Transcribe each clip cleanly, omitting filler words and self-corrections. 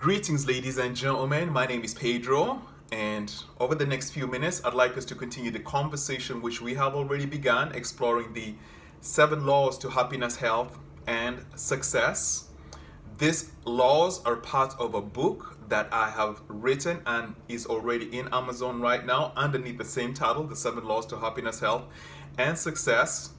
Greetings, ladies and gentlemen. My name is Pedro, and over the next few minutes, I'd like us to continue the conversation which we have already begun, exploring the 7 laws to happiness, health, and success. These laws are part of a book that I have written and is already in Amazon right now underneath the same title, The 7 Laws to Happiness, Health, and Success.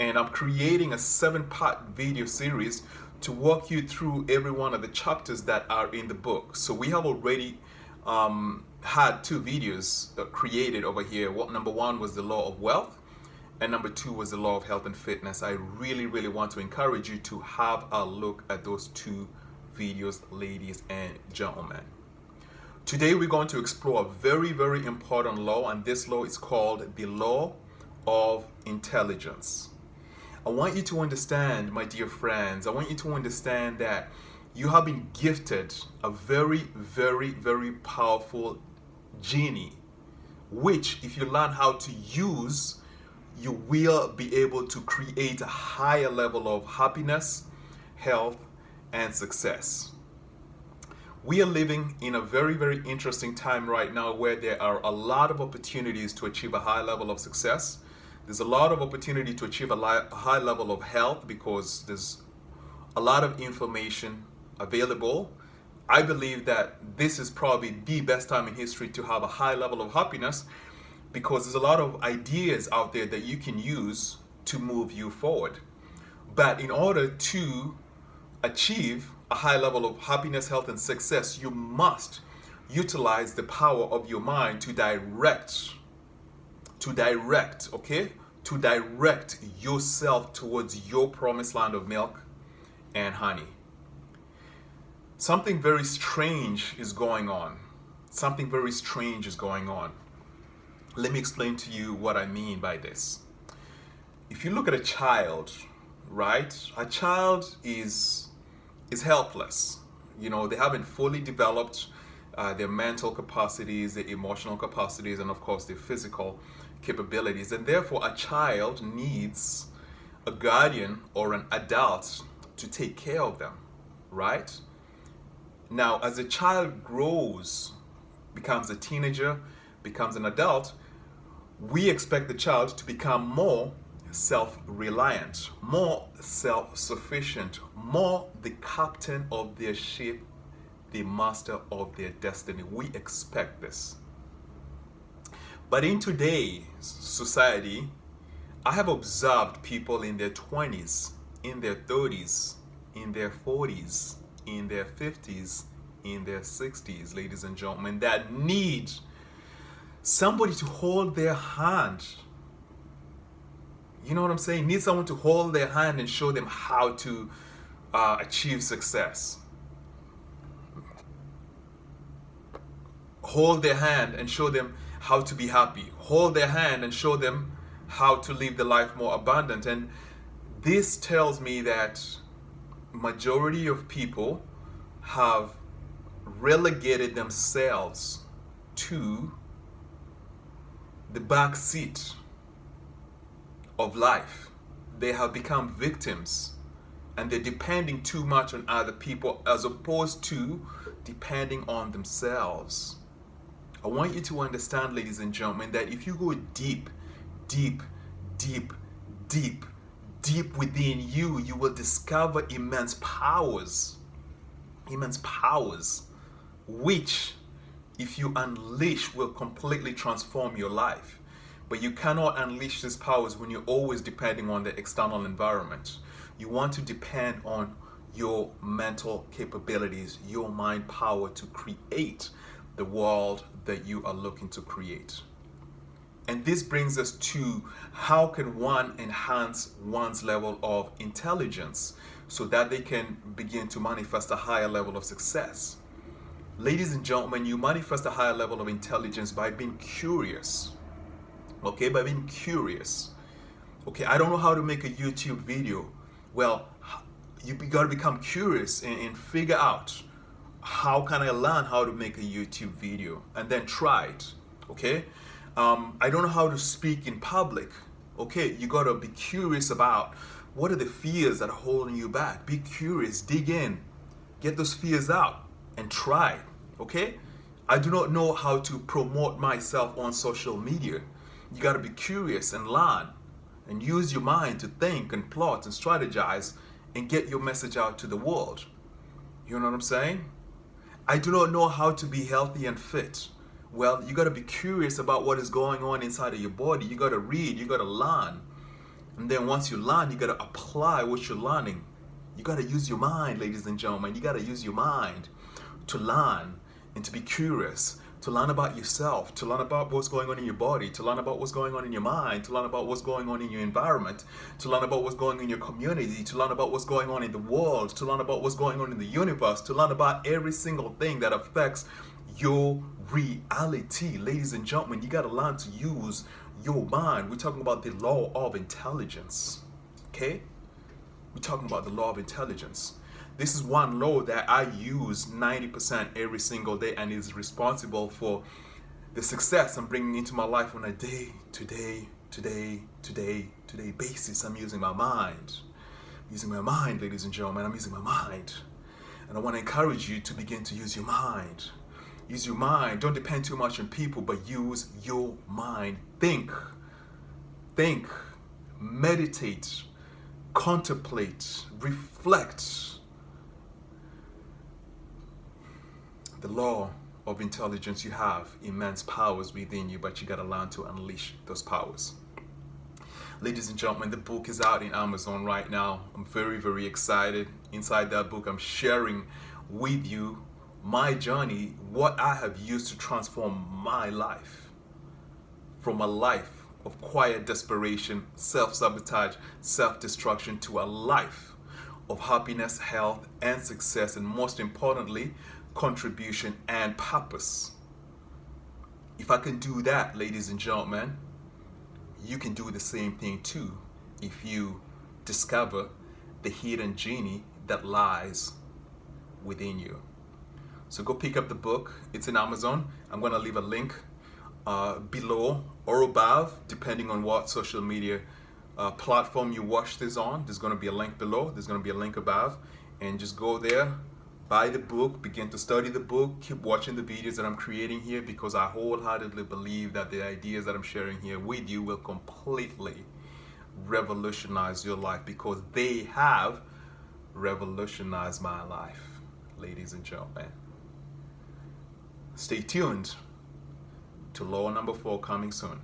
And I'm creating a 7-part video series to walk you through every one of the chapters that are in the book. So we have already had 2 videos created over here. Number 1 was the law of wealth, and number 2 was the law of health and fitness. I really want to encourage you to have a look at those 2 videos, ladies and gentlemen. Today we're going to explore a very important law, and this law is called the law of intelligence. I want you to understand, my dear friends, I want you to understand that you have been gifted a very powerful genie, which if you learn how to use, you will be able to create a higher level of happiness, health, and success. We are living in a very interesting time right now where there are a lot of opportunities to achieve a high level of success. There's a lot of opportunity to achieve a high level of health because there's a lot of information available. I believe that this is probably the best time in history to have a high level of happiness because there's a lot of ideas out there that you can use to move you forward. But in order to achieve a high level of happiness, health, and success, you must utilize the power of your mind to direct yourself towards your promised land of milk and honey. Something very strange is going on. Let me explain to you what I mean by this. If you look at a child, right? A child is helpless. You know, they haven't fully developed their mental capacities, their emotional capacities, and of course their physical capabilities. And therefore a child needs a guardian or an adult to take care of them, right? Now, as a child grows, becomes a teenager, becomes an adult, we expect the child to become more self-reliant, more self-sufficient, more the captain of their ship, the master of their destiny. We expect this. But in today's society, I have observed people in their 20s, in their 30s, in their 40s, in their 50s, in their 60s, ladies and gentlemen, that need somebody to hold their hand. You know what I'm saying? Need someone to hold their hand and show them how to achieve success. Hold their hand and show them how to be happy. Hold their hand and show them how to live the life more abundant. And this tells me that majority of people have relegated themselves to the back seat of life. They have become victims and they're depending too much on other people as opposed to depending on themselves. I want you to understand, ladies and gentlemen, that if you go deep within you, you will discover immense powers, which if you unleash will completely transform your life. But you cannot unleash these powers when you're always depending on the external environment. You want to depend on your mental capabilities, your mind power to create the world that you are looking to create. And this brings us to how can one enhance one's level of intelligence so that they can begin to manifest a higher level of success. Ladies and gentlemen, you manifest a higher level of intelligence by being curious. Okay, by being curious. Okay, I don't know how to make a YouTube video. Well, you gotta become curious and figure out, how can I learn how to make a YouTube video, and then try it. Okay, I don't know how to speak in public. Okay, you gotta be curious about what are the fears that are holding you back. Be curious, dig in, get those fears out, and try, okay? I do not know how to promote myself on social media. You got to be curious and learn and use your mind to think and plot and strategize and get your message out to the world. You know what I'm saying? I do not know how to be healthy and fit. Well, you got to be curious about what is going on inside of your body. You got to read, you got to learn. And then once you learn, you got to apply what you're learning. You got to use your mind, ladies and gentlemen. You got to use your mind to learn and to be curious, to learn about yourself, to learn about what's going on in your body, to learn about what's going on in your mind, to learn about what's going on in your environment, to learn about what's going on in your community, to learn about what's going on in the world, to learn about what's going on in the universe, to learn about every single thing that affects your reality. Ladies and gentlemen, you got to learn to use your mind. We're talking about the law of intelligence, okay? We're talking about the law of intelligence. This is one law that I use 90% every single day and is responsible for the success I'm bringing into my life on a day-to-day basis. I'm using my mind. I'm using my mind, ladies and gentlemen. I'm using my mind. And I want to encourage you to begin to use your mind. Use your mind. Don't depend too much on people, but use your mind. Think. Think. Meditate. Contemplate. Reflect. The law of intelligence, you have immense powers within you, but you got to learn to unleash those powers. Ladies and gentlemen, the book is out in Amazon right now. I'm very, very excited. Inside that book, I'm sharing with you my journey, what I have used to transform my life from a life of quiet desperation, self-sabotage, self-destruction to a life of happiness, health, and success, and most importantly, contribution and purpose. If I can do that, ladies and gentlemen, you can do the same thing too if you discover the hidden genie that lies within you. So go pick up the book. It's in Amazon. I'm going to leave a link below or above, depending on what social media platform you watch this on. There's going to be a link below. There's going to be a link above. And just go there, buy the book, begin to study the book, keep watching the videos that I'm creating here, because I wholeheartedly believe that the ideas that I'm sharing here with you will completely revolutionize your life, because they have revolutionized my life, ladies and gentlemen. Stay tuned to law number 4 coming soon.